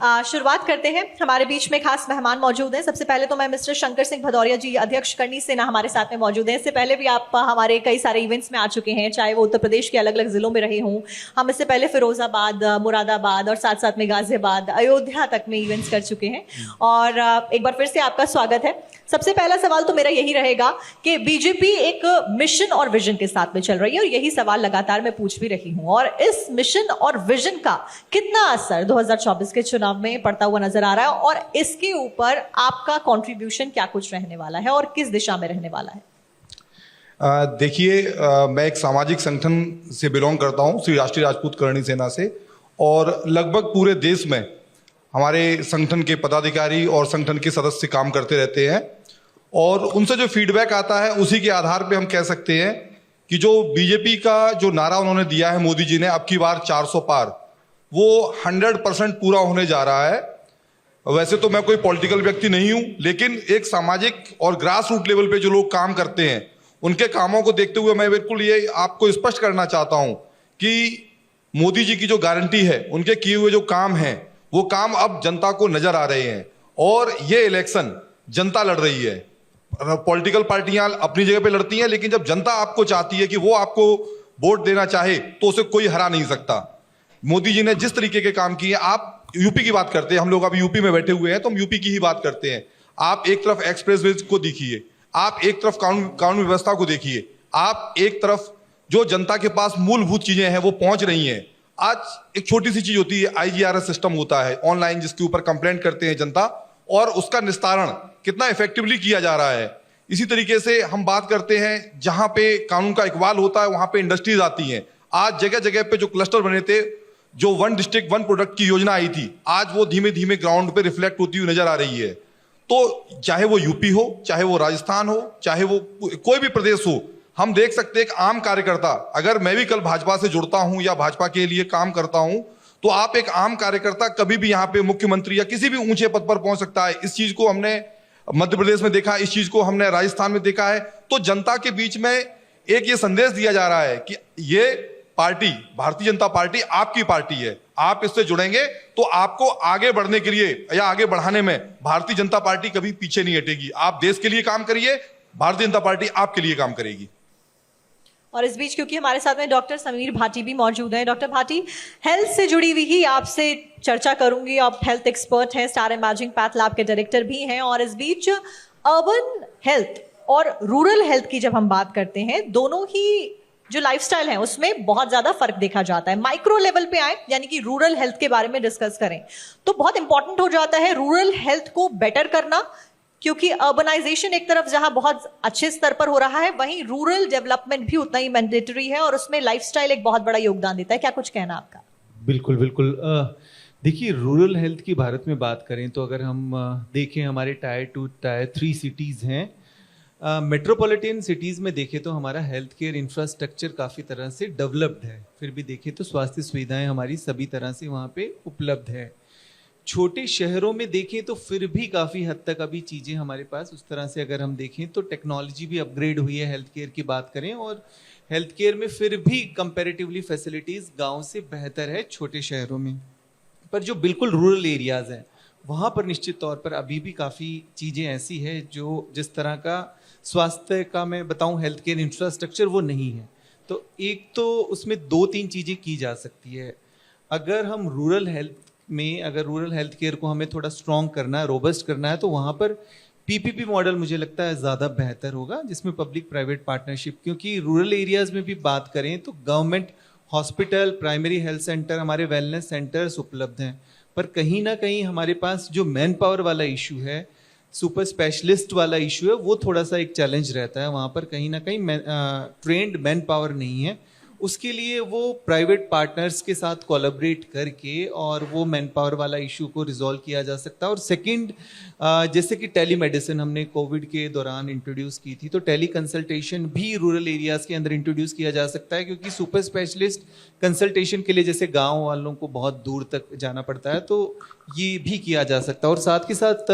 शुरुआत करते हैं। हमारे बीच में खास मेहमान मौजूद हैं। सबसे पहले तो मैं मिस्टर शंकर सिंह भदौरिया जी, अध्यक्ष करनी सेना, हमारे साथ में मौजूद हैं। इससे पहले भी आप हमारे कई सारे इवेंट्स में आ चुके हैं, चाहे वो उत्तर प्रदेश के अलग अलग जिलों में रहे हों। हम इससे पहले फिरोजाबाद, मुरादाबाद और साथ साथ में गाजियाबाद, अयोध्या तक में इवेंट्स कर चुके हैं। और एक बार फिर से आपका स्वागत है। सबसे पहला सवाल तो मेरा यही रहेगा कि बीजेपी एक मिशन और विजन के साथ में चल रही है, और यही सवाल लगातार मैं पूछ भी रही हूं। और इस मिशन और विजन का कितना असर 2024 के चुनाव में पड़ता हुआ नजर आ रहा है, और इसके ऊपर आपका कंट्रीब्यूशन क्या कुछ रहने वाला है और किस दिशा में रहने वाला है? देखिए, मैं एक सामाजिक संगठन से बिलोंग करता हूं, श्री राष्ट्रीय राजपूत करणी सेना से, और लगभग पूरे देश में हमारे संगठन के पदाधिकारी और संगठन के सदस्य काम करते रहते हैं। और उनसे जो फीडबैक आता है उसी के आधार पे हम कह सकते हैं कि जो बीजेपी का जो नारा उन्होंने दिया है मोदी जी ने, अब की बार 400 पार, वो 100% पूरा होने जा रहा है। वैसे तो मैं कोई पॉलिटिकल व्यक्ति नहीं हूं, लेकिन एक सामाजिक और ग्रास रूट लेवल पे जो लोग काम करते हैं, उनके कामों को देखते हुए मैं बिल्कुल ये आपको स्पष्ट करना चाहता हूं कि मोदी जी की जो गारंटी है, उनके किए हुए जो काम हैं, वो काम अब जनता को नजर आ रहे हैं। और ये इलेक्शन जनता लड़ रही है। पॉलिटिकल पार्टियां अपनी जगह पे लड़ती हैं, लेकिन जब जनता आपको चाहती है कि वो आपको वोट देना चाहे, तो उसे कोई हरा नहीं सकता। मोदी जी ने जिस तरीके के काम किए, आप यूपी की बात करते हैं, हम लोग अभी यूपी में बैठे हुए हैं तो हम यूपी की ही बात करते हैं। आप एक तरफ एक्सप्रेसवे को देखिए, आप एक तरफ कानून व्यवस्था को देखिए, आप एक तरफ जो जनता के पास मूलभूत चीजें हैं वो पहुंच रही हैं। आज एक छोटी सी चीज होती है, IGRS सिस्टम होता है ऑनलाइन, जिसके ऊपर कंप्लेंट करते हैं जनता, और उसका निस्तारण कितना इफेक्टिवली किया जा रहा है। इसी तरीके से हम बात करते हैं, जहां पे कानून का इकबाल होता है वहां पे इंडस्ट्रीज आती हैं। आज जगह जगह पे जो क्लस्टर बने थे, जो 1 डिस्ट्रिक्ट 1 प्रोडक्ट की योजना आई थी, आज वो धीमे धीमे ग्राउंड पे रिफ्लेक्ट होती हुई नजर आ रही है। तो चाहे वो यूपी हो, चाहे वो राजस्थान हो, चाहे वो कोई भी प्रदेश हो, हम देख सकते हैं एक आम कार्यकर्ता, अगर मैं भी कल भाजपा से जुड़ता हूं या भाजपा के लिए काम करता हूं, तो आप एक आम कार्यकर्ता कभी भी यहाँ पे मुख्यमंत्री या किसी भी ऊंचे पद पर पहुंच सकता है। इस चीज को हमने मध्य प्रदेश में देखा, इस चीज को हमने राजस्थान में देखा है। तो जनता के बीच में एक ये संदेश दिया जा रहा है कि ये पार्टी, भारतीय जनता पार्टी आपकी पार्टी है। आप इससे जुड़ेंगे तो आपको आगे बढ़ने के लिए या आगे बढ़ाने में भारतीय जनता पार्टी कभी पीछे नहीं हटेगी। आप देश के लिए काम करिए, भारतीय जनता पार्टी आपके लिए काम करेगी। और इस बीच क्योंकि हमारे साथ में डॉक्टर समीर भाटी भी मौजूद हैं। डॉक्टर भाटी, हेल्थ से जुड़ी हुई ही आपसे चर्चा करूंगी। आप हेल्थ एक्सपर्ट हैं, स्टार इमेजिंग पैथ लैब के डायरेक्टर भी हैं। और इस बीच अर्बन हेल्थ और रूरल हेल्थ की जब हम बात करते हैं, दोनों ही जो लाइफस्टाइल है उसमें बहुत ज्यादा फर्क देखा जाता है। माइक्रो लेवल पे आए, यानी कि रूरल हेल्थ के बारे में डिस्कस करें, तो बहुत इंपॉर्टेंट हो जाता है रूरल हेल्थ को बेटर करना, क्योंकि अर्बनाइजेशन एक तरफ जहां बहुत अच्छे स्तर पर हो रहा है, वहीं रूरल डेवलपमेंट भी उतना ही मैंडेटरी है, और उसमें लाइफस्टाइल एक बहुत बड़ा योगदान देता है। क्या कुछ कहना आपका? बिल्कुल बिल्कुल। देखिए, रूरल हेल्थ की भारत में बात करें तो अगर हम देखें, हमारे टायर 2 टायर 3 सिटीज़ हैं। मेट्रोपॉलिटन सिटीज़ में देखें तो हमारा हेल्थ केयर इंफ्रास्ट्रक्चर काफ़ी तरह से डेवलप्ड है। फिर भी देखें तो स्वास्थ्य सुविधाएं हमारी सभी तरह से वहाँ पे उपलब्ध है। छोटे शहरों में देखें तो फिर भी काफ़ी हद तक अभी चीज़ें हमारे पास उस तरह से, अगर हम देखें तो टेक्नोलॉजी भी अपग्रेड हुई है हेल्थ केयर की बात करें, और हेल्थ केयर में फिर भी कंपैरेटिवली फैसिलिटीज़ गांव से बेहतर है छोटे शहरों में। पर जो बिल्कुल रूरल एरियाज़ हैं, वहाँ पर निश्चित तौर पर अभी भी काफ़ी चीज़ें ऐसी है जो जिस तरह का स्वास्थ्य का मैं बताऊँ हेल्थ केयर इंफ्रास्ट्रक्चर वो नहीं है। तो एक तो उसमें 2-3 चीज़ें की जा सकती है। अगर हम रूरल हेल्थ केयर को हमें थोड़ा स्ट्रॉन्ग करना है, रोबस्ट करना है, तो वहाँ पर PPP मॉडल मुझे लगता है ज़्यादा बेहतर होगा, जिसमें पब्लिक प्राइवेट पार्टनरशिप, क्योंकि रूरल एरियाज़ में भी बात करें तो government hospital, primary health centre, हमारे वेलनेस सेंटर्स उपलब्ध हैं, पर कहीं ना कहीं हमारे पास जो मैन पावर वाला इशू है, सुपर स्पेशलिस्ट वाला इशू है, वो थोड़ा सा एक चैलेंज रहता है। वहाँ पर कहीं ना कहीं ट्रेंड मैन पावर नहीं है। उसके लिए वो प्राइवेट पार्टनर्स के साथ कोलैबोरेट करके और वो मैन पावर वाला इशू को रिजॉल्व किया जा सकता है। और सेकंड, जैसे कि टेली मेडिसिन हमने कोविड के दौरान इंट्रोड्यूस की थी, तो टेली कंसल्टेशन भी रूरल एरियाज़ के अंदर इंट्रोड्यूस किया जा सकता है, क्योंकि सुपर स्पेशलिस्ट कंसल्टेशन के लिए जैसे गांव वालों को बहुत दूर तक जाना पड़ता है, तो ये भी किया जा सकता है। और साथ के साथ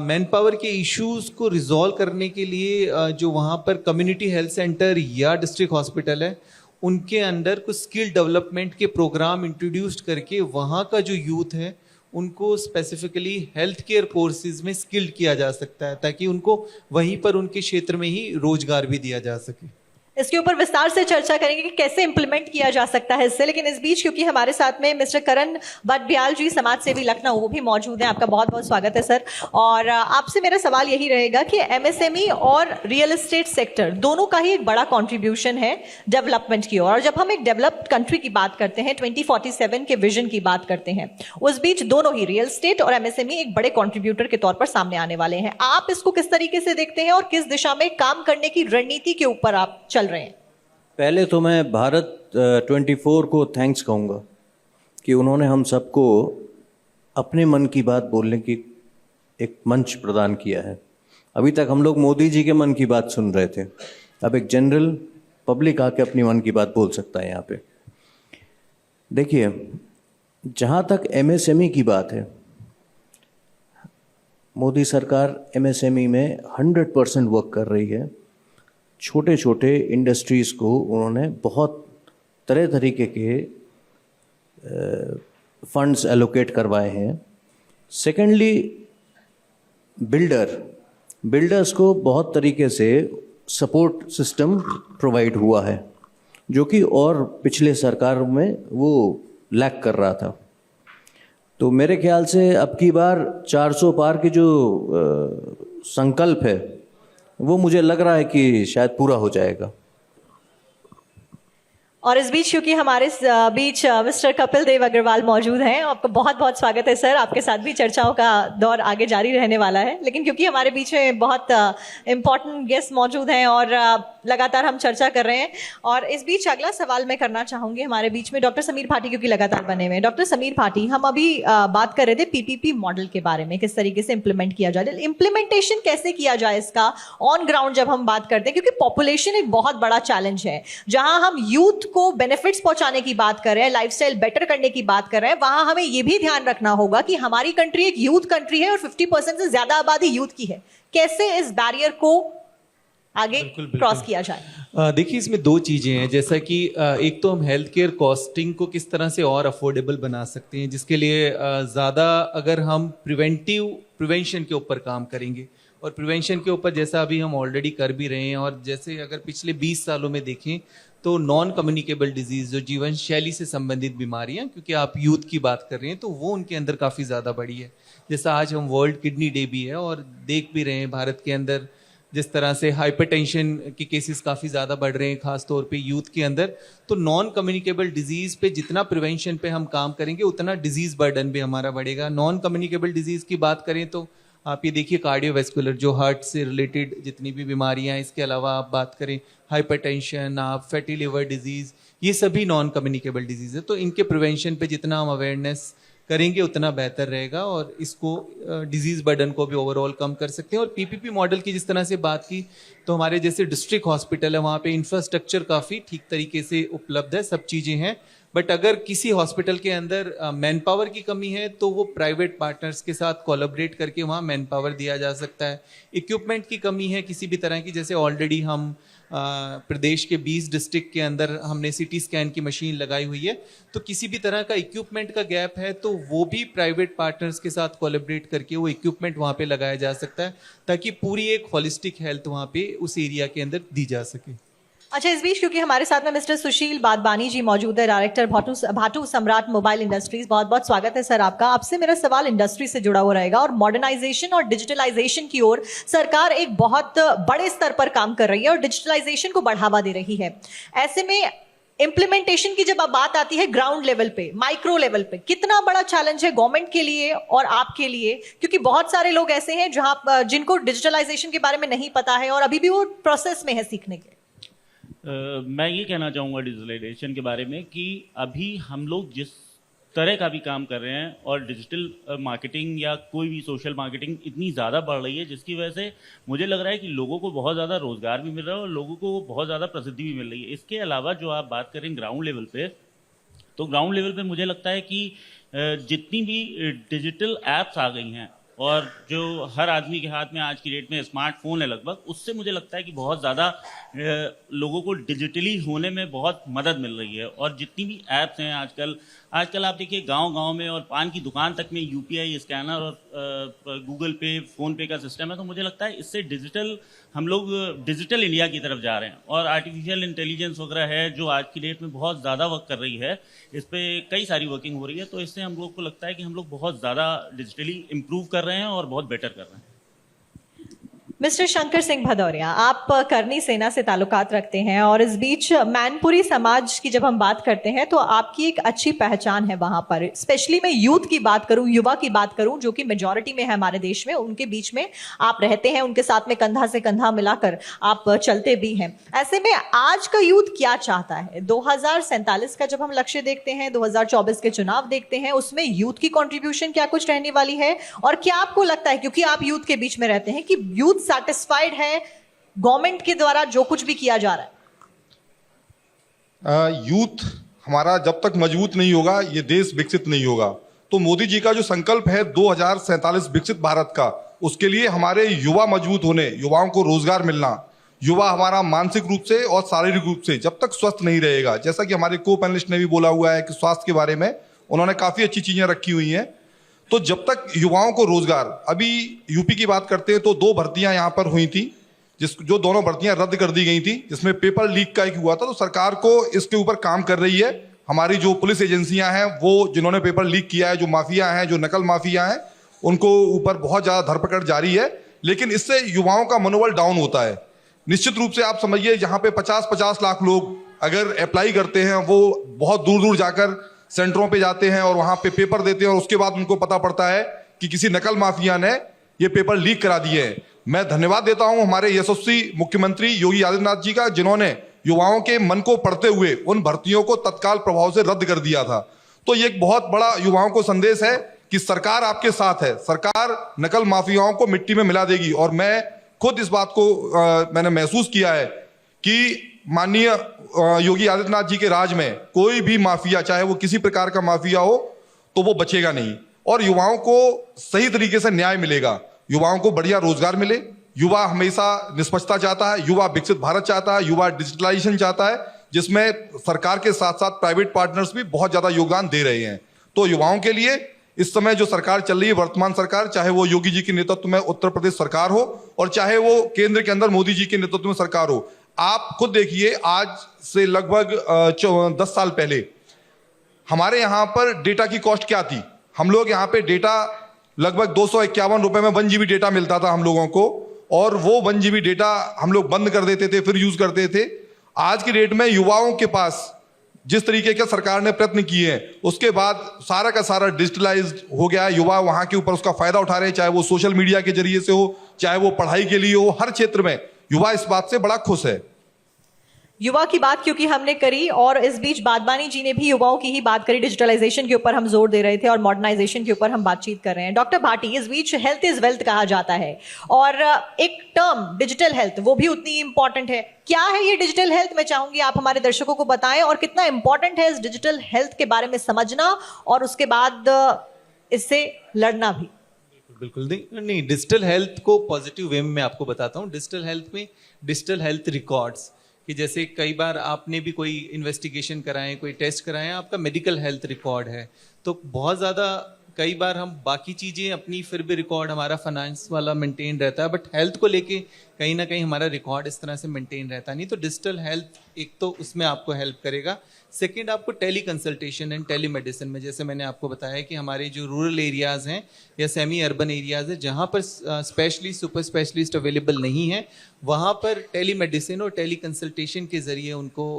मैन पावर के इश्यूज़ को रिजॉल्व करने के लिए जो वहाँ पर कम्युनिटी हेल्थ सेंटर या डिस्ट्रिक्ट हॉस्पिटल है, उनके अंदर कुछ स्किल डेवलपमेंट के प्रोग्राम इंट्रोड्यूस करके वहाँ का जो यूथ है उनको स्पेसिफिकली हेल्थ केयर कोर्सेज में स्किल्ड किया जा सकता है, ताकि उनको वहीं पर उनके क्षेत्र में ही रोजगार भी दिया जा सके। इसके ऊपर विस्तार से चर्चा करेंगे कि कैसे इंप्लीमेंट किया जा सकता है इससे, लेकिन इस बीच क्योंकि हमारे साथ में मिस्टर करण बटब्याल जी, समाज सेवी लखनऊ, वो भी मौजूद हैं। आपका बहुत बहुत स्वागत है सर। और आपसे मेरा सवाल यही रहेगा कि एमएसएमई और रियल एस्टेट सेक्टर दोनों का ही एक बड़ा कॉन्ट्रीब्यूशन है डेवलपमेंट की ओर, और जब हम एक डेवलप्ड कंट्री की बात करते हैं, 2047 के विजन की बात करते हैं, उस बीच दोनों ही रियल एस्टेट और एमएसएमई एक बड़े कॉन्ट्रीब्यूटर के तौर पर सामने आने वाले हैं। आप इसको किस तरीके से देखते हैं और किस दिशा में काम करने की रणनीति के ऊपर आप चल रहे हैं? पहले तो मैं भारत 24 को थैंक्स कहूँगा कि उन्होंने हम सबको अपने मन की बात बोलने की एक मंच प्रदान किया है। अभी तक हम लोग मोदी जी के मन की बात सुन रहे थे, अब एक जनरल पब्लिक आके अपनी मन की बात बोल सकता है यहाँ पे। देखिए, जहाँ तक एमएसएमई की बात है, मोदी सरकार एमएसएमई में 100% वर्क कर रही है। छोटे छोटे इंडस्ट्रीज़ को उन्होंने बहुत तरह तरीके के फंड्स एलोकेट करवाए हैं। सेकेंडली, बिल्डर्स को बहुत तरीके से सपोर्ट सिस्टम प्रोवाइड हुआ है, जो कि और पिछले सरकार में वो लैक कर रहा था। तो मेरे ख्याल से अब की बार 400 पार की जो संकल्प है, वो मुझे लग रहा है कि शायद पूरा हो जाएगा। और इस बीच क्योंकि हमारे बीच मिस्टर कपिल देव अग्रवाल मौजूद हैं, आपका बहुत बहुत स्वागत है सर। आपके साथ भी चर्चाओं का दौर आगे जारी रहने वाला है, लेकिन क्योंकि हमारे बीच में बहुत इम्पोर्टेंट गेस्ट मौजूद हैं और लगातार हम चर्चा कर रहे हैं, और इस बीच अगला सवाल मैं करना चाहूँगी हमारे बीच में डॉक्टर समीर भाटी, क्योंकि लगातार बने हुए हैं। डॉक्टर समीर भाटी, हम अभी बात कर रहे थे पीपीपी मॉडल के बारे में, किस तरीके से इम्प्लीमेंट किया जाए, इम्प्लीमेंटेशन कैसे किया जाए इसका ऑन ग्राउंड जब हम बात करते हैं, क्योंकि पॉपुलेशन एक बहुत बड़ा चैलेंज है। जहां हम यूथ को बेनिफिट्स पहुंचाने की बात कर रहे हैं, लाइफस्टाइल बेटर करने की बात कर रहे हैं, वहां हमें यह भी ध्यान रखना होगा कि हमारी कंट्री एक यूथ कंट्री है और 50% से ज्यादा आबादी यूथ की है। कैसे इस बैरियर को आगे क्रॉस किया जाए? देखिए, इसमें दो चीजें हैं। जैसा कि एक तो हम हेल्थ केयर कॉस्टिंग को किस तरह से और अफोर्डेबल बना सकते हैं, जिसके लिए ज़्यादा अगर हम प्रिवेंशन के ऊपर काम करेंगे, और प्रिवेंशन के ऊपर जैसा अभी हम ऑलरेडी कर भी रहे हैं, और जैसे अगर पिछले 20 सालों में देखें तो नॉन कम्युनिकेबल डिजीज़, जो जीवन शैली से संबंधित बीमारियां, क्योंकि आप यूथ की बात कर रहे हैं, तो वो उनके अंदर काफ़ी ज़्यादा बढ़ी है। जैसा आज हम वर्ल्ड किडनी डे भी है, और देख भी रहे हैं भारत के अंदर जिस तरह से हाइपरटेंशन के केसेस काफ़ी ज़्यादा बढ़ रहे हैं, खास तौर पे यूथ के अंदर। तो नॉन कम्युनिकेबल डिजीज़ पे जितना प्रिवेंशन पे हम काम करेंगे, उतना डिजीज़ बर्डन भी हमारा बढ़ेगा। नॉन कम्युनिकेबल डिजीज़ की बात करें तो आप ये देखिए, कार्डियोवैस्कुलर, जो हार्ट से रिलेटेड जितनी भी बीमारियां हैं, इसके अलावा आप बात करें हाइपरटेंशन, आप फैटी लिवर डिजीज़, ये सभी नॉन कम्युनिकेबल डिजीज़ है। तो इनके प्रिवेंशन पे जितना हम अवेयरनेस करेंगे उतना बेहतर रहेगा, और इसको डिजीज़ बर्डन को भी ओवरऑल कम कर सकते हैं। और पीपीपी मॉडल की जिस तरह से बात की, तो हमारे जैसे डिस्ट्रिक्ट हॉस्पिटल है, वहाँ पे इंफ्रास्ट्रक्चर काफ़ी ठीक तरीके से उपलब्ध है, सब चीज़ें हैं। बट अगर किसी हॉस्पिटल के अंदर मैन पावर की कमी है, तो वो प्राइवेट पार्टनर्स के साथ कोलैबोरेट करके वहाँ मैन पावर दिया जा सकता है। इक्विपमेंट की कमी है किसी भी तरह की, जैसे ऑलरेडी हम प्रदेश के 20 डिस्ट्रिक्ट के अंदर हमने सिटी स्कैन की मशीन लगाई हुई है, तो किसी भी तरह का इक्विपमेंट का गैप है तो वो भी प्राइवेट पार्टनर्स के साथ कोलैबोरेट करके वो इक्विपमेंट वहाँ पे लगाया जा सकता है, ताकि पूरी एक होलिस्टिक हेल्थ वहाँ पे उस एरिया के अंदर दी जा सके। अच्छा, इस बीच क्योंकि हमारे साथ में मिस्टर सुशील बादबानी जी मौजूद है, डायरेक्टर भाटू सम्राट मोबाइल इंडस्ट्रीज, बहुत बहुत स्वागत है सर आपका। आपसे मेरा सवाल इंडस्ट्री से जुड़ा हुआ रहेगा, और मॉडर्नाइजेशन और डिजिटलाइजेशन की ओर सरकार एक बहुत बड़े स्तर पर काम कर रही है और डिजिटलाइजेशन को बढ़ावा दे रही है। ऐसे में इंप्लीमेंटेशन की जब अब बात आती है ग्राउंड लेवल पे, माइक्रो लेवल पे, कितना बड़ा चैलेंज है गवर्नमेंट के लिए और आपके लिए? क्योंकि बहुत सारे लोग ऐसे हैं जहां जिनको डिजिटलाइजेशन के बारे में नहीं पता है और अभी भी वो प्रोसेस में है सीखने के। मैं ये कहना चाहूँगा डिजिटलाइजेशन के बारे में कि अभी हम लोग जिस तरह का भी काम कर रहे हैं, और डिजिटल मार्केटिंग या कोई भी सोशल मार्केटिंग इतनी ज़्यादा बढ़ रही है, जिसकी वजह से मुझे लग रहा है कि लोगों को बहुत ज़्यादा रोज़गार भी मिल रहा है और लोगों को बहुत ज़्यादा प्रसिद्धि भी मिल रही है। इसके अलावा जो आप बात करें ग्राउंड लेवल पे, तो ग्राउंड लेवल पे मुझे लगता है कि जितनी भी डिजिटल ऐप्स आ गई हैं, और जो हर आदमी के हाथ में आज की डेट में स्मार्टफोन है लगभग, उससे मुझे लगता है कि बहुत ज़्यादा लोगों को डिजिटली होने में बहुत मदद मिल रही है। और जितनी भी ऐप्स हैं आजकल आप देखिए गांव-गांव में और पान की दुकान तक में यूपीआई स्कैनर और गूगल पे, फ़ोन पे का सिस्टम है। तो मुझे लगता है इससे हम लोग डिजिटल इंडिया की तरफ जा रहे हैं। और आर्टिफिशियल इंटेलिजेंस वगैरह है जो आज की डेट में बहुत ज़्यादा वर्क कर रही है, इस पर कई सारी वर्किंग हो रही है। तो इससे हम लोग को लगता है कि हम लोग बहुत ज़्यादा डिजिटली इम्प्रूव कर रहे हैं और बहुत बेटर कर रहे हैं। मिस्टर शंकर सिंह भदौरिया, आप करनी सेना से ताल्लुकात रखते हैं और इस बीच मैनपुरी समाज की जब हम बात करते हैं तो आपकी एक अच्छी पहचान है वहां पर। स्पेशली मैं यूथ की बात करूं, युवा की बात करूं, जो कि मेजॉरिटी में है हमारे देश में, उनके बीच में आप रहते हैं, उनके साथ में कंधा से कंधा मिलाकर आप चलते भी हैं। ऐसे में आज का यूथ क्या चाहता है? 2047 का जब हम लक्ष्य देखते हैं, 2024 के चुनाव देखते हैं, उसमें यूथ की कॉन्ट्रीब्यूशन क्या कुछ रहने वाली है? और क्या आपको लगता है, क्योंकि आप यूथ के बीच में रहते हैं, कि यूथ सैटिस्फाइड है गवर्नमेंट के द्वारा जो कुछ भी किया जा रहा है? यूथ हमारा जब तक मजबूत नहीं होगा ये देश विकसित नहीं होगा। तो मोदी जी का जो संकल्प है 2047 विकसित भारत का, उसके लिए हमारे युवा मजबूत होने, युवाओं को रोजगार मिलना, युवा हमारा मानसिक रूप से और शारीरिक रूप से जब तक स्वस्थ नहीं रहेगा, जैसा कि हमारे को पैनलिस्ट ने भी बोला हुआ है कि स्वास्थ्य के बारे में उन्होंने काफी अच्छी चीजें रखी हुई हैं। तो जब तक युवाओं को रोजगार, अभी यूपी की बात करते हैं तो 2 भर्तियां यहां पर हुई थी, जो दोनों भर्तियां रद्द कर दी गई थी, जिसमें पेपर लीक का एक हुआ था। तो सरकार को इसके ऊपर काम कर रही है। हमारी जो पुलिस एजेंसियां हैं वो जिन्होंने पेपर लीक किया है, जो माफिया हैं, जो नकल माफिया हैं, उनको ऊपर बहुत ज्यादा धरपकड़ जारी है। लेकिन इससे युवाओं का मनोबल डाउन होता है। निश्चित रूप से आप समझिए, जहां पे 50-50 लाख लोग अगर अप्लाई करते हैं, वो बहुत दूर दूर जाकर सेंटरों पे जाते हैं और वहां पे पेपर देते हैं और उसके बाद उनको पता पड़ता है कि किसी नकल माफिया ने ये पेपर लीक करा दिए हैं। मैं धन्यवाद देता हूं हमारे यशस्वी मुख्यमंत्री योगी आदित्यनाथ जी का, जिन्होंने युवाओं के मन को पढ़ते हुए उन भर्तियों को तत्काल प्रभाव से रद्द कर दिया था। तो ये एक बहुत बड़ा युवाओं को संदेश है कि सरकार आपके साथ है, सरकार नकल माफियाओं को मिट्टी में मिला देगी। और मैं खुद इस बात को मैंने महसूस किया है कि माननीय योगी आदित्यनाथ जी के राज में कोई भी माफिया, चाहे वो किसी प्रकार का माफिया हो, तो वो बचेगा नहीं और युवाओं को सही तरीके से न्याय मिलेगा, युवाओं को बढ़िया रोजगार मिले। युवा हमेशा निष्पक्षता चाहता है, युवा विकसित भारत चाहता है, युवा डिजिटलाइजेशन चाहता है, जिसमें सरकार के साथ साथ प्राइवेट पार्टनर्स भी बहुत ज्यादा योगदान दे रहे हैं। तो युवाओं के लिए इस समय जो सरकार चल रही है, वर्तमान सरकार, चाहे वो योगी जी के नेतृत्व में उत्तर प्रदेश सरकार हो और चाहे वो केंद्र के अंदर मोदी जी के नेतृत्व में सरकार हो, आप खुद देखिए, आज से लगभग 10 साल पहले हमारे यहां पर डेटा की कॉस्ट क्या थी? हम लोग यहां पे डेटा लगभग 251 रुपए में 1 GB डेटा मिलता था हम लोगों को, और वो 1 GB डेटा हम लोग बंद कर देते थे, फिर यूज करते थे। आज की डेट में युवाओं के पास जिस तरीके के सरकार ने प्रयत्न किए हैं, उसके बाद सारा का सारा डिजिटलाइज्ड हो गया है। युवा वहां के ऊपर उसका फायदा उठा रहे हैं, चाहे वो सोशल मीडिया के जरिए से हो, चाहे वो पढ़ाई के लिए हो, हर क्षेत्र में युवा इस बात से बड़ा खुश है। युवा की बात क्योंकि हमने करी और इस बीच बादबानी जी ने भी युवाओं की ही बात करी, डिजिटलाइजेशन के ऊपर हम जोर दे रहे थे और मॉडर्नाइजेशन के ऊपर हम बातचीत कर रहे हैं। डॉक्टर भाटी, इस बीच हेल्थ इज वेल्थ कहा जाता है और एक टर्म डिजिटल हेल्थ वो भी उतनी इंपॉर्टेंट है। क्या है ये डिजिटल हेल्थ? मैं चाहूंगी आप हमारे दर्शकों को बताएं, और कितना इंपॉर्टेंट है इस डिजिटल हेल्थ के बारे में समझना और उसके बाद इससे लड़ना भी। बिल्कुल नहीं, डिजिटल हेल्थ को पॉजिटिव वे में आपको बताता हूँ। डिजिटल हेल्थ में डिजिटल हेल्थ रिकॉर्ड्स, कि जैसे कई बार आपने भी कोई इन्वेस्टिगेशन कराएं, कोई टेस्ट कराएं, आपका मेडिकल हेल्थ रिकॉर्ड है, तो बहुत ज़्यादा कई बार हम बाकी चीज़ें अपनी फिर भी रिकॉर्ड हमारा फाइनेंस वाला मेंटेन रहता है, बट हेल्थ को लेके कहीं ना कहीं हमारा रिकॉर्ड इस तरह से मेंटेन रहता नहीं। तो डिजिटल हेल्थ एक तो उसमें आपको हेल्प करेगा। सेकंड, आपको tele consultation and tele medicine में, जैसे मैंने आपको बताया कि हमारे जो रूरल एरियाज़ हैं या सेमी अर्बन एरियाज़ हैं जहाँ पर स्पेशलिस्ट सुपर स्पेशलिस्ट अवेलेबल नहीं है, वहाँ पर टेली मेडिसिन और टेली कंसल्टेशन के ज़रिए उनको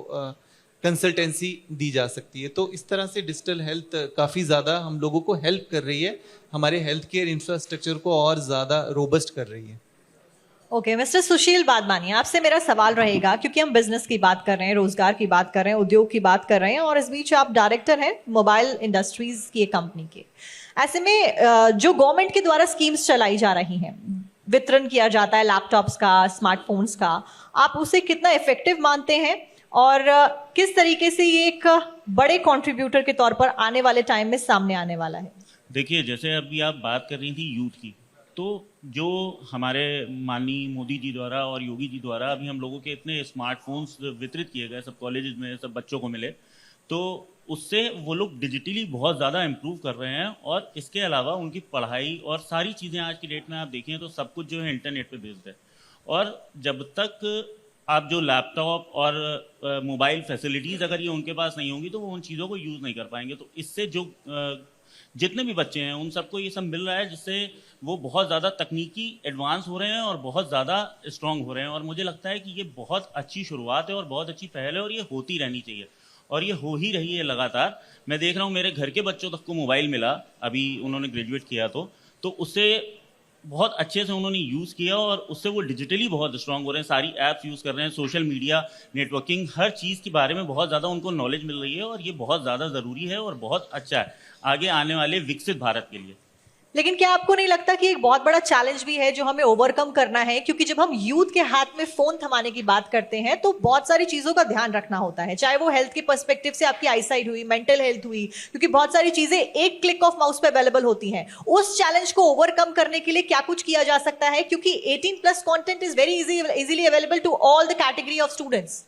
कंसल्टेंसी दी जा सकती है। तो इस तरह से डिजिटल हेल्थ काफ़ी ज़्यादा हम लोगों को हेल्प कर रही है, हमारे हेल्थ केयर इंफ्रास्ट्रक्चर को और ज़्यादा रोबस्ट कर रही है। ओके, मिस्टर सुशील बादबानी, आपसे मेरा सवाल रहेगा, क्योंकि हम बिजनेस की बात कर रहे हैं, रोजगार की बात कर रहे हैं, उद्योग की बात कर रहे हैं, और इस बीच आप डायरेक्टर हैं मोबाइल इंडस्ट्रीज की एक कंपनी के। ऐसे में जो गवर्नमेंट के द्वारा स्कीम्स चलाई जा रही हैं, वितरण किया जाता है लैपटॉप्स का, स्मार्टफोन्स का, आप उसे कितना इफेक्टिव मानते हैं और किस तरीके से ये एक बड़े कंट्रीब्यूटर के तौर पर आने वाले टाइम में सामने आने वाला है? देखिए, जैसे अभी आप बात कर रही थी यूथ की, तो जो हमारे माननीय मोदी जी द्वारा और योगी जी द्वारा अभी हम लोगों के इतने स्मार्टफोन्स वितरित किए गए, सब कॉलेज में सब बच्चों को मिले, तो उससे वो लोग डिजिटली बहुत ज़्यादा इम्प्रूव कर रहे हैं। और इसके अलावा उनकी पढ़ाई और सारी चीज़ें आज की डेट में आप देखें तो सब कुछ जो है इंटरनेट पे बेस्ड है। और जब तक आप जो लैपटॉप और मोबाइल फैसिलिटीज़ अगर ये उनके पास नहीं होंगी तो वो उन चीज़ों को यूज़ नहीं कर पाएंगे। तो इससे जो जितने भी बच्चे हैं उन सबको ये सब मिल रहा है, जिससे वो बहुत ज़्यादा तकनीकी एडवांस हो रहे हैं और बहुत ज़्यादा स्ट्रांग हो रहे हैं। और मुझे लगता है कि ये बहुत अच्छी शुरुआत है और बहुत अच्छी पहल है और ये होती रहनी चाहिए और ये हो ही रही है लगातार। मैं देख रहा हूँ मेरे घर के बच्चों तक को मोबाइल मिला, अभी उन्होंने ग्रेजुएट किया तो उससे बहुत अच्छे से उन्होंने यूज़ किया और उससे वो डिजिटली बहुत स्ट्रांग हो रहे हैं, सारी ऐप्स यूज़ कर रहे हैं, सोशल मीडिया, नेटवर्किंग, हर चीज़ के बारे में बहुत ज़्यादा उनको नॉलेज मिल रही है और ये बहुत ज़्यादा ज़रूरी है और बहुत अच्छा है आगे आने वाले विकसित भारत के लिए। लेकिन क्या आपको नहीं लगता कि एक बहुत बड़ा चैलेंज भी है जो हमें ओवरकम करना है? क्योंकि जब हम यूथ के हाथ में फोन थमाने की बात करते हैं तो बहुत सारी चीजों का ध्यान रखना होता है, चाहे वो हेल्थ के पर्सपेक्टिव से आपकी आईसाइट हुई, मेंटल हेल्थ हुई, क्योंकि बहुत सारी चीजें एक क्लिक ऑफ माउस पे अवेलेबल होती हैं। उस चैलेंज को ओवरकम करने के लिए क्या कुछ किया जा सकता है? क्योंकि 18+ content is very easily available to all the category of students.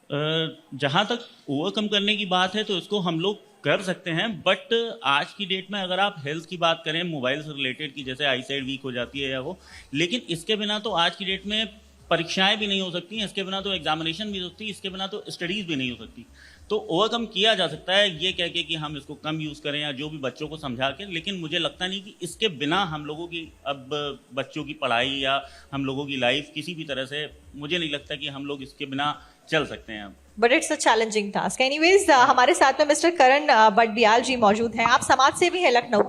जहाँ तक ओवरकम करने की बात है तो इसको हम लोग कर सकते हैं, बट आज की डेट में अगर आप हेल्थ की बात करें मोबाइल से रिलेटेड की, जैसे आई साइड वीक हो जाती है या वो, लेकिन इसके बिना तो आज की डेट में परीक्षाएं भी नहीं हो सकती हैं, इसके बिना तो एग्जामिनेशन भी हो सकती है, इसके बिना तो स्टडीज़ भी नहीं हो सकती। तो ओवरकम किया जा सकता है ये कह के कि हम इसको कम यूज़ करें या जो भी बच्चों को समझा के, लेकिन मुझे लगता नहीं कि इसके बिना हम लोगों की अब बच्चों की पढ़ाई या हम लोगों की लाइफ किसी भी तरह से, मुझे नहीं लगता कि हम लोग इसके बिना चल सकते हैं अब। But it's a challenging task. Anyways, हमारे साथ में मिस्टर करण बडबियाल जी मौजूद हैं। आप समाज सेवी हैं लखनऊ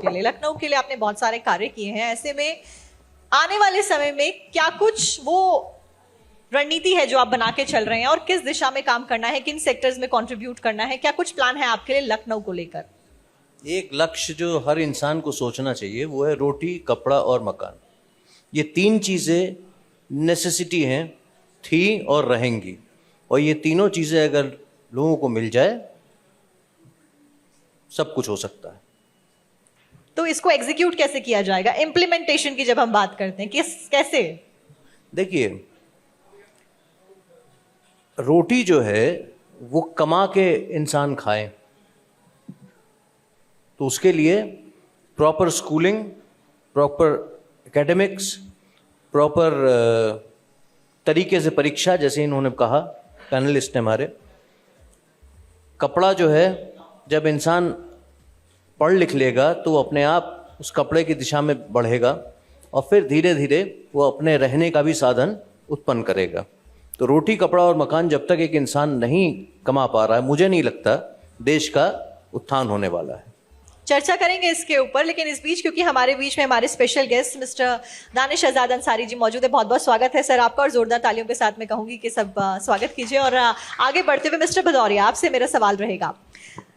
के लिए आपने बहुत सारे कार्य किए हैं। ऐसे में आने वाले समय में क्या कुछ वो रणनीति है जो आप बना के चल रहे हैं और किस दिशा में काम करना है, किन सेक्टर्स में कंट्रीब्यूट करना है, क्या कुछ प्लान है आपके लिए लखनऊ को लेकर? एक लक्ष्य जो हर इंसान को सोचना चाहिए वो है रोटी, कपड़ा और मकान। ये 3 चीज़ें नेसेसिटी हैं, थी और रहेंगी, और ये तीनों चीज़ें अगर लोगों को मिल जाए सब कुछ हो सकता है। तो इसको एग्जीक्यूट कैसे किया जाएगा? इम्प्लीमेंटेशन की जब हम बात करते हैं कैसे? देखिए, रोटी जो है वो कमा के इंसान खाए, तो उसके लिए proper schooling, proper academics, proper तरीके से परीक्षा, जैसे इन्होंने कहा पैनलिस्ट है हमारे। कपड़ा जो है, जब इंसान पढ़ लिख लेगा तो वो अपने आप उस कपड़े की दिशा में बढ़ेगा और फिर धीरे धीरे वो अपने रहने का भी साधन उत्पन्न करेगा। तो रोटी, कपड़ा और मकान जब तक एक इंसान नहीं कमा पा रहा है, मुझे नहीं लगता देश का उत्थान होने वाला है। चर्चा करेंगे इसके ऊपर, लेकिन इस बीच क्योंकि हमारे बीच में हमारे स्पेशल गेस्ट मिस्टर दानिश आजाद अंसारी जी मौजूद है। बहुत बहुत स्वागत है सर आपका, और जोरदार तालियों के साथ मैं कहूंगी कि सब स्वागत कीजिए। और आगे बढ़ते हुए मिस्टर भदौरिया, आपसे मेरा सवाल रहेगा,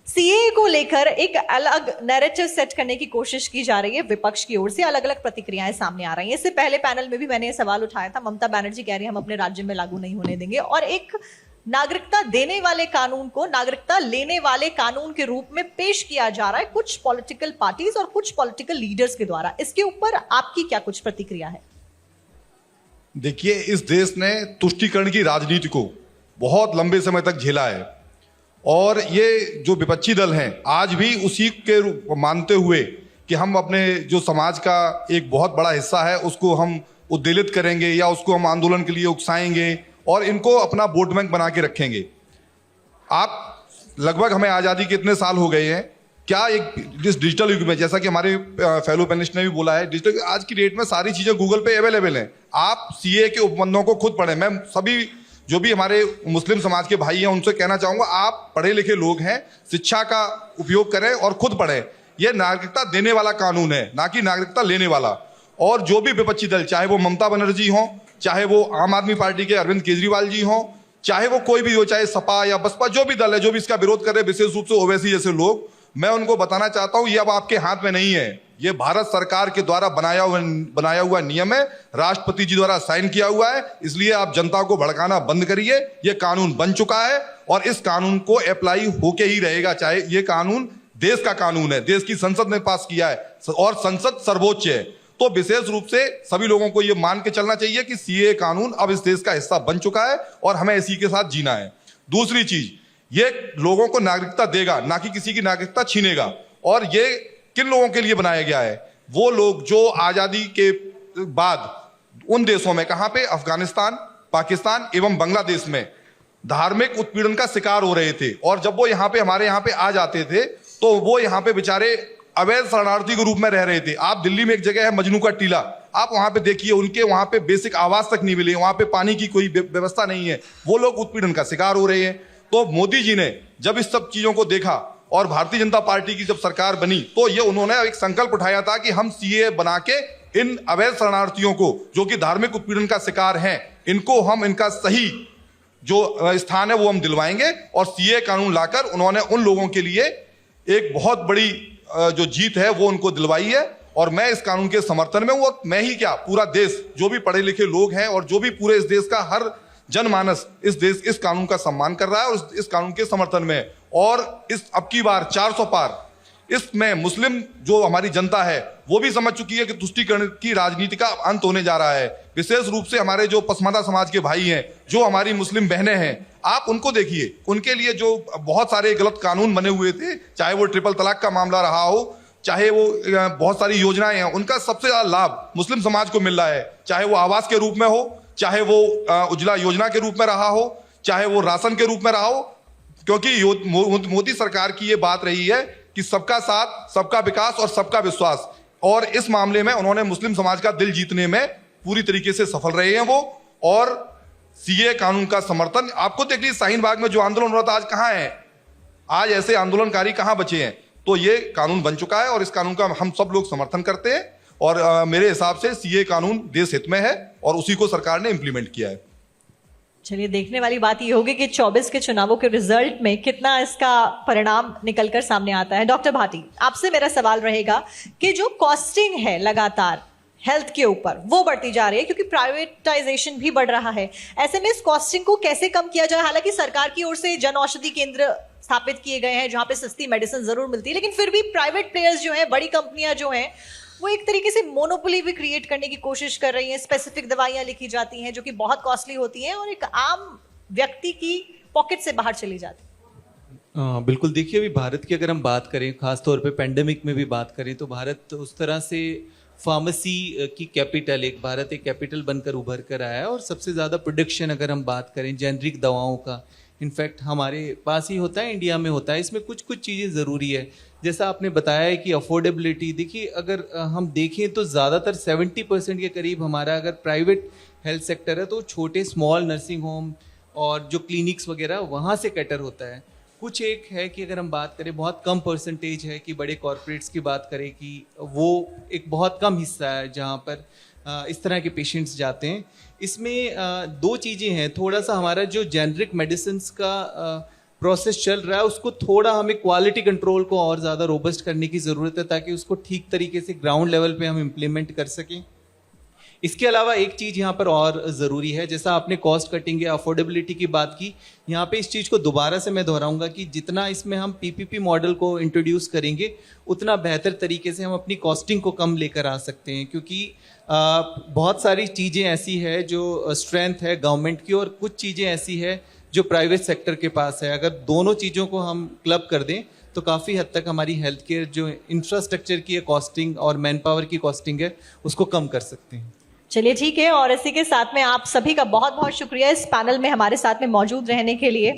सीए को लेकर एक अलग नैरेटिव सेट करने की कोशिश की जा रही है विपक्ष की ओर से, अलग अलग प्रतिक्रियाएं सामने आ रही हैं। इससे पहले पैनल में भी मैंने ये सवाल उठाया था, ममता बनर्जी कह रही है हम अपने राज्य में लागू नहीं होने देंगे, और एक नागरिकता देने वाले कानून को नागरिकता लेने वाले कानून के रूप में पेश किया जा रहा है कुछ पॉलिटिकल पार्टीज और कुछ पॉलिटिकल लीडर्स के द्वारा। इसके ऊपर आपकी क्या कुछ प्रतिक्रिया है? देखिए, इस देश ने तुष्टीकरण की राजनीति को बहुत लंबे समय तक झेला है, और ये जो विपक्षी दल हैं आज भी उसी के मानते हुए कि हम अपने जो समाज का एक बहुत बड़ा हिस्सा है उसको हम उद्वेलित करेंगे या उसको हम आंदोलन के लिए उकसाएंगे और इनको अपना वोट बैंक बना के रखेंगे। आप लगभग, हमें आज़ादी के इतने साल हो गए हैं, क्या एक इस डिजिटल युग में, जैसा कि हमारे फेलो पैनलिस्ट ने भी बोला है, डिजिटल आज की डेट में सारी चीज़ें गूगल पे अवेलेबल हैं। आप सीए के उपबंधों को खुद पढ़ें। मैं सभी जो भी हमारे मुस्लिम समाज के भाई हैं उनसे कहना चाहूँगा, आप पढ़े लिखे लोग हैं, शिक्षा का उपयोग करें और खुद पढ़ें। यह नागरिकता देने वाला कानून है, ना कि नागरिकता लेने वाला। और जो भी विपक्षी दल, चाहे वो ममता बनर्जी हों, चाहे वो आम आदमी पार्टी के अरविंद केजरीवाल जी हों, चाहे वो कोई भी हो, चाहे सपा या बसपा, जो भी दल है जो भी इसका विरोध कर रहे हैं, विशेष रूप से ओवैसी जैसे लोग, मैं उनको बताना चाहता हूं ये अब आपके हाथ में नहीं है। ये भारत सरकार के द्वारा बनाया हुआ नियम है, राष्ट्रपति जी द्वारा साइन किया हुआ है, इसलिए आप जनता को भड़काना बंद करिए। ये कानून बन चुका है और इस कानून को अप्लाई होके ही रहेगा, चाहे ये कानून देश का कानून है, देश की संसद ने पास किया है और संसद सर्वोच्च है। तो विशेष रूप से सभी लोगों को यह मान के चलना चाहिए कि सीए कानून अब इस देश का हिस्सा बन चुका है और हमें इसी के साथ जीना है। दूसरी चीज, ये लोगों को नागरिकता देगा, ना कि किसी की नागरिकता छीनेगा। और ये किन लोगों के लिए बनाया गया है? वो लोग जो आजादी के बाद उन देशों में, कहां पे? अफगानिस्तान, पाकिस्तान एवं बांग्लादेश में धार्मिक उत्पीड़न का शिकार हो रहे थे, और जब वो यहाँ पे हमारे यहाँ पे आ जाते थे तो वो यहाँ पे बेचारे अवैध शरणार्थी के रूप में रह रहे थे। आप दिल्ली में एक जगह है मजनू का टीला, आप वहां पे देखिए, उनके वहां पे बेसिक आवास तक नहीं मिले, वहां पे पानी की कोई व्यवस्था नहीं है, वो लोग उत्पीड़न का शिकार हो रहे हैं। तो मोदी जी ने जब इस सब चीजों को देखा और भारतीय जनता पार्टी की जब सरकार बनी, तो ये उन्होंने एक संकल्प उठाया था कि हम सीए बना के इन अवैध शरणार्थियों को, जो कि धार्मिक उत्पीड़न का शिकार हैं, इनको हम इनका सही जो स्थान है वो हम दिलवाएंगे। और सीए कानून लाकर उन्होंने उन लोगों के लिए एक बहुत बड़ी जो जीत है वो उनको दिलवाई है। और मैं इस कानून के समर्थन में हूं। मैं ही क्या, पूरा देश, जो भी पढ़े लिखे लोग हैं और जो भी पूरे इस देश का हर जनमानस इस कानून का सम्मान कर रहा है और इस कानून के समर्थन में है। और इस अब की बार 400 पार इसमें मुस्लिम जो हमारी जनता है वो भी समझ चुकी है कि तुष्टीकरण की राजनीति का अंत होने जा रहा है। विशेष रूप से हमारे जो पसमानदा समाज के भाई हैं, जो हमारी मुस्लिम बहनें हैं, आप उनको देखिए, उनके लिए जो बहुत सारे गलत कानून बने हुए थे, चाहे वो ट्रिपल तलाक का मामला रहा हो, चाहे वो बहुत सारी योजनाएं हैं, उनका सबसे ज्यादा लाभ मुस्लिम समाज को मिल रहा है। चाहे वो आवास के रूप में हो, चाहे वो उज्ज्वला योजना के रूप में रहा हो, चाहे वो राशन के रूप में रहा हो, क्योंकि मोदी सरकार की ये बात रही है कि सबका साथ, सबका विकास और सबका विश्वास। और इस मामले में उन्होंने मुस्लिम समाज का दिल जीतने में पूरी तरीके से सफल रहे हैं वो। और सीए कानून का समर्थन आपको देख लीजिए, शाहीन बाग में जो आंदोलन हो रहा था, आज कहां है? आज ऐसे आंदोलनकारी कहां बचे हैं? तो ये कानून बन चुका है और इस कानून का हम सब लोग समर्थन करते हैं। और मेरे हिसाब से सीए कानून देश हित में है और उसी को सरकार ने इंप्लीमेंट किया है। चलिए, देखने वाली बात ये होगी कि 24 के चुनावों के रिजल्ट में कितना इसका परिणाम निकलकर सामने आता है। डॉक्टर भाटी, आपसे मेरा सवाल रहेगा कि जो कॉस्टिंग है लगातार हेल्थ के ऊपर, वो बढ़ती जा रही है क्योंकि प्राइवेटाइजेशन भी बढ़ रहा है। ऐसे में इस कॉस्टिंग को कैसे कम किया जाए? हालांकि सरकार की ओर से जन औषधि केंद्र स्थापित किए गए हैं जहां पे सस्ती मेडिसिन जरूर मिलती है, लेकिन फिर भी प्राइवेट प्लेयर्स जो हैं, बड़ी कंपनियां जो हैं, वो एक तरीके से मोनोपोली भी क्रिएट करने की कोशिश कर रही हैं। स्पेसिफिक दवाइयां लिखी जाती हैं जो कि बहुत कॉस्टली होती हैं और एक आम व्यक्ति की पॉकेट से बाहर चली जाती है। बिल्कुल। देखिए, अभी भारत की अगर हम बात करें, खासतौर पे पेंडेमिक में भी बात करें, तो भारत उस तरह से फार्मेसी की कैपिटल, भारत एक कैपिटल बनकर उभर कर आया है। और सबसे ज़्यादा प्रोडक्शन अगर हम बात करें जेनरिक दवाओं का, इनफैक्ट हमारे पास ही होता है, इंडिया में होता है। इसमें कुछ चीज़ें ज़रूरी है, जैसा आपने बताया है कि अफोर्डेबिलिटी। देखिए, अगर हम देखें तो ज़्यादातर 70% के करीब हमारा अगर प्राइवेट हेल्थ सेक्टर है तो छोटे स्मॉल नर्सिंग होम और जो क्लिनिक्स वगैरह वहाँ से कैटर होता है। कुछ एक है कि अगर हम बात करें, बहुत कम परसेंटेज है कि बड़े कॉरपोरेट्स की बात करें कि वो एक बहुत कम हिस्सा है जहाँ पर इस तरह के पेशेंट्स जाते हैं। इसमें दो चीज़ें हैं, थोड़ा सा हमारा जो जेनरिक मेडिसिन्स का प्रोसेस चल रहा है उसको थोड़ा हमें क्वालिटी कंट्रोल को और ज़्यादा रोबस्ट करने की ज़रूरत है ताकि उसको ठीक तरीके से ग्राउंड लेवल पे हम इम्प्लीमेंट कर सकें। इसके अलावा एक चीज़ यहाँ पर और ज़रूरी है, जैसा आपने कॉस्ट कटिंग या अफोर्डेबिलिटी की बात की, यहाँ पे इस चीज़ को दोबारा से मैं दोहराऊंगा कि जितना इसमें हम पीपीपी मॉडल को इंट्रोड्यूस करेंगे उतना बेहतर तरीके से हम अपनी कॉस्टिंग को कम लेकर आ सकते हैं। क्योंकि बहुत सारी चीज़ें ऐसी है जो स्ट्रेंथ है गवर्नमेंट की और कुछ चीज़ें ऐसी है जो प्राइवेट सेक्टर के पास है। अगर दोनों चीज़ों को हम क्लब कर दें तो काफ़ी हद तक हमारी हेल्थ केयर जो इंफ्रास्ट्रक्चर की कॉस्टिंग और मैन पावर की कॉस्टिंग है उसको कम कर सकते हैं। चलिए, ठीक है। और इसी के साथ में आप सभी का बहुत बहुत शुक्रिया इस पैनल में हमारे साथ में मौजूद रहने के लिए।